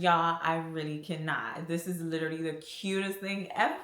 Y'all, I really cannot. This is literally the cutest thing ever.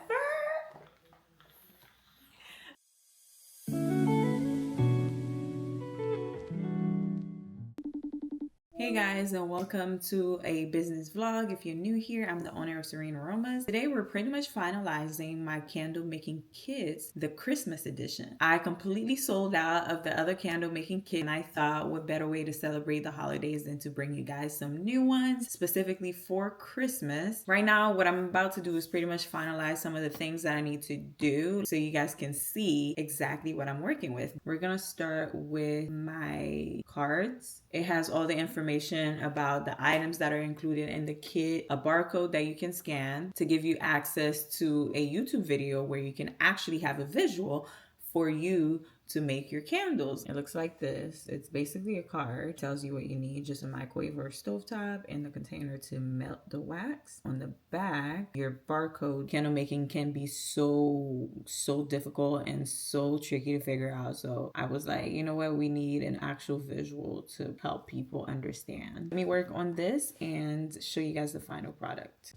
Hey guys, and welcome to a business vlog. If you're new here, I'm the owner of Serene Aromas. Today we're pretty much finalizing my candle making kits, the Christmas edition. I completely sold out of the other candle making kit, and I thought what better way to celebrate the holidays than to bring you guys some new ones specifically for Christmas. Right now what I'm about to do is pretty much finalize some of the things that I need to do so you guys can see exactly what I'm working with. We're gonna start with my cards. It has all the information about the items that are included in the kit, a barcode that you can scan to give you access to a YouTube video where you can actually have a visual for you to make your candles. It looks like this. It's basically a card. It tells you what you need, just a microwave or a stovetop and the container to melt the wax. On the back, your barcode. Candle making can be so difficult and so tricky to figure out. So I was like, you know what? We need an actual visual to help people understand. Let me work on this and show you guys the final product.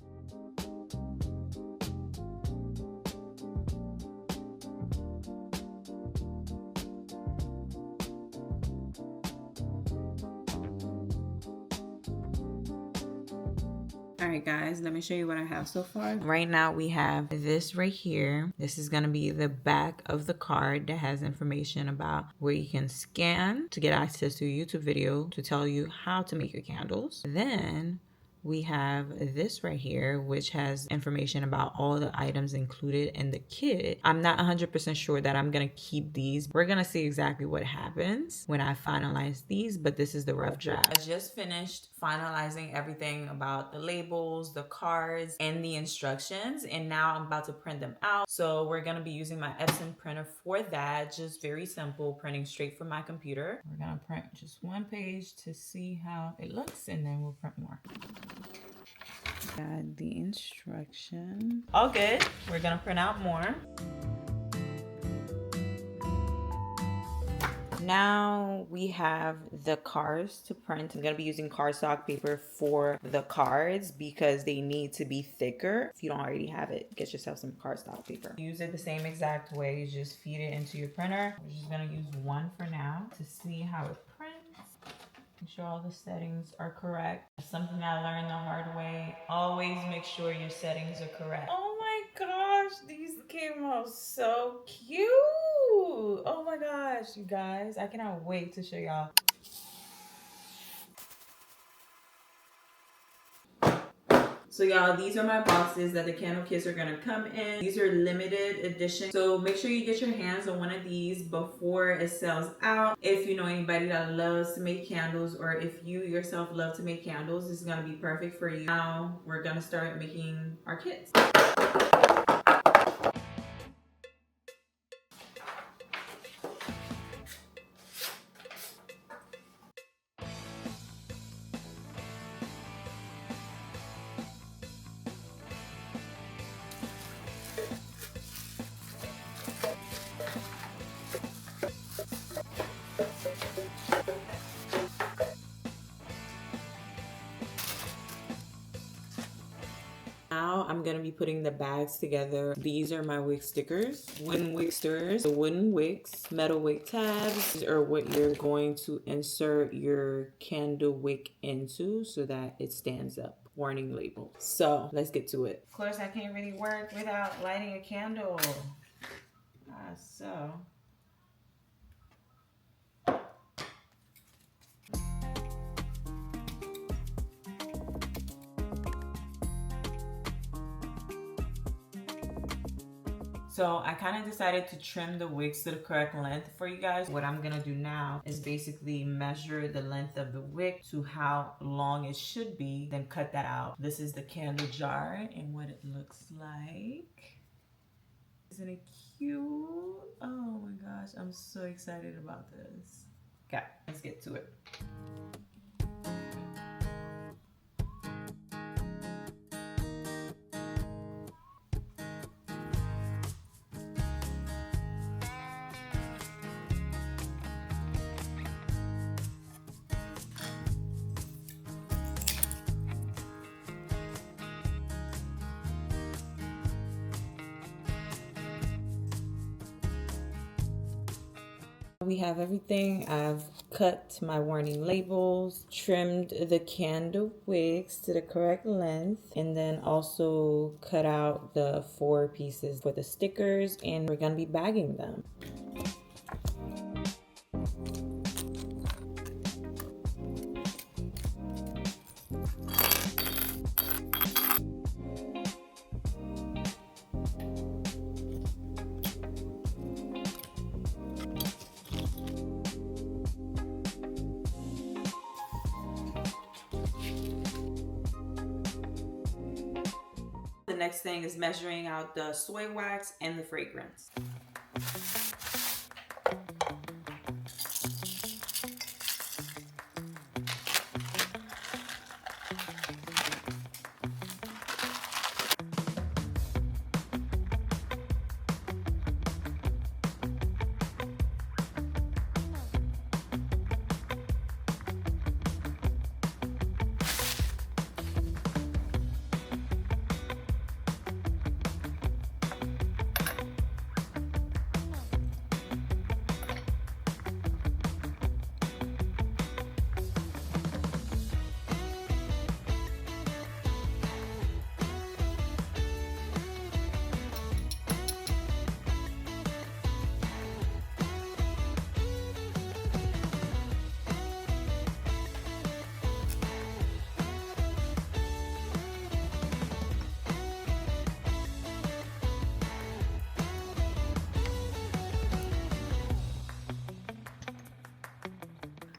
Alright guys, let me show you what I have so far. Right now we have this right here. This is going to be the back of the card that has information about where you can scan to get access to a YouTube video to tell you how to make your candles. Then we have this right here, which has information about all the items included in the kit. I'm not 100% sure that I'm gonna keep these. We're gonna see exactly what happens when I finalize these, but this is the rough draft. I just finished finalizing everything about the labels, the cards, and the instructions, and now I'm about to print them out. So we're gonna be using my Epson printer for that. Just very simple, printing straight from my computer. We're gonna print just one page to see how it looks, and then we'll print more. Got the instruction. All good. We're gonna print out more. Now we have the cards to print. I'm gonna be using cardstock paper for the cards because they need to be thicker. If you don't already have it, get yourself some cardstock paper. Use it the same exact way. You just feed it into your printer. We're just gonna use one for now to see how it prints. Make sure all the settings are correct. Something I learned the hard way. Always make sure your settings are correct. Oh my gosh, these came out so cute. Oh my gosh, you guys. I cannot wait to show y'all. So y'all, these are my boxes that the candle kits are gonna come in. These are limited edition. So make sure you get your hands on one of these before it sells out. If you know anybody that loves to make candles, or if you yourself love to make candles, this is gonna be perfect for you. Now we're gonna start making our kits. Now I'm gonna be putting the bags together. These are my wick stickers, wooden wick stirrers, the wooden wicks, metal wick tabs. These are what you're going to insert your candle wick into so that it stands up. Warning label. So let's get to it. Of course, I can't really work without lighting a candle. So I kind of decided to trim the wicks to the correct length for you guys. What I'm gonna do now is basically measure the length of the wick to how long it should be, then cut that out. This is the candle jar and what it looks like. Isn't it cute? Oh my gosh, I'm so excited about this. Okay, let's get to it. we have everything. I've cut my warning labels, trimmed the candle wicks to the correct length, and then also cut out the 4 pieces for the stickers, and we're gonna be bagging them. The next thing is measuring out the soy wax and the fragrance.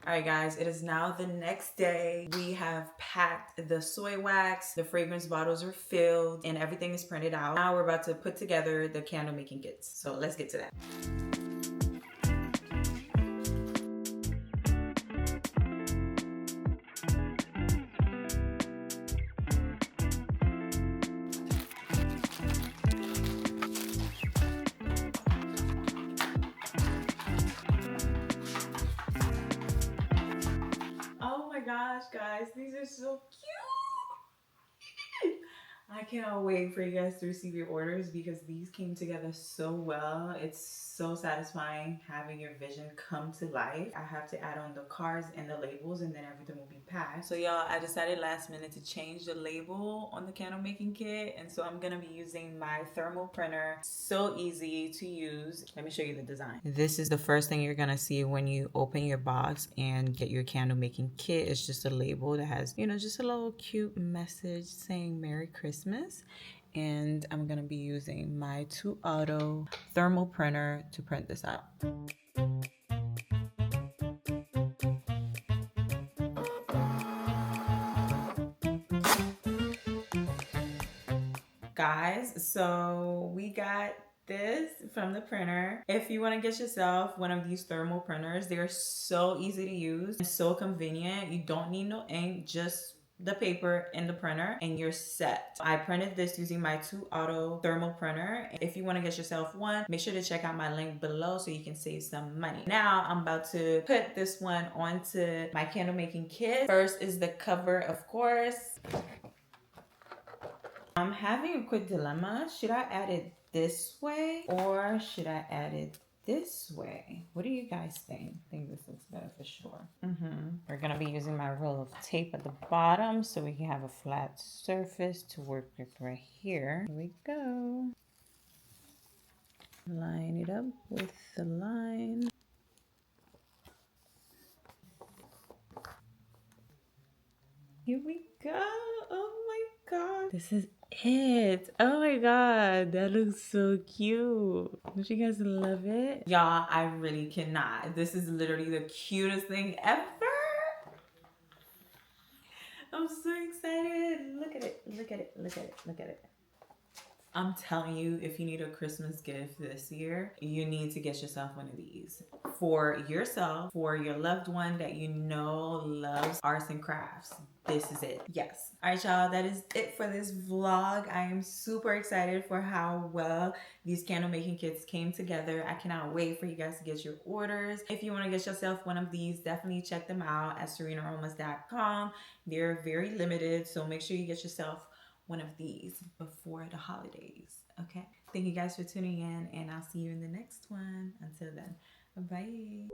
All right, guys, it is now the next day. We have packed the soy wax, the fragrance bottles are filled, and everything is printed out. Now we're about to put together the candle making kits. So let's get to that. Oh my gosh, guys, these are so cute. I cannot wait for you guys to receive your orders because these came together so well. It's so satisfying having your vision come to life. I have to add on the cards and the labels, and then everything will be packed. So y'all, I decided last minute to change the label on the candle making kit, and so I'm gonna be using my thermal printer. So easy to use. Let me show you the design. This is the first thing you're gonna see when you open your box and get your candle making kit. It's just a label that has, you know, just a little cute message saying Merry Christmas. And I'm gonna be using my 2Auto thermal printer to print this out. Guys, so we got this from the printer. If you want to get yourself one of these thermal printers, they're so easy to use and so convenient. You don't need no ink, just the paper and the printer, and you're set. I printed this using my 2Auto thermal printer. If you want to get yourself one, make sure to check out my link below so you can save some money. Now I'm about to put this one onto my candle making kit. First is the cover, of course. I'm having a quick dilemma. Should I add it this way or should I add it this way? What do you guys think? I think this looks better for sure. We're gonna be using my roll of tape at the bottom so we can have a flat surface to work with right here. Here we go. Line it up with the line. Here we go. Oh my god. This is it. Oh my god. That looks so cute. Don't you guys love it? Y'all, I really cannot. This is literally the cutest thing ever. I'm so excited. Look at it. Look at it. Look at it. Look at it. I'm telling you, if you need a Christmas gift this year, you need to get yourself one of these. For yourself, for your loved one that you know loves arts and crafts. This is it. Yes. All right, y'all, that is it for this vlog. I am super excited for how well these candle making kits came together. I cannot wait for you guys to get your orders. If you want to get yourself one of these, definitely check them out at serenearomas.com. They're very limited, so make sure you get yourself one of these before the holidays. Okay, thank you guys for tuning in, and I'll see you in the next one. Until then, Bye.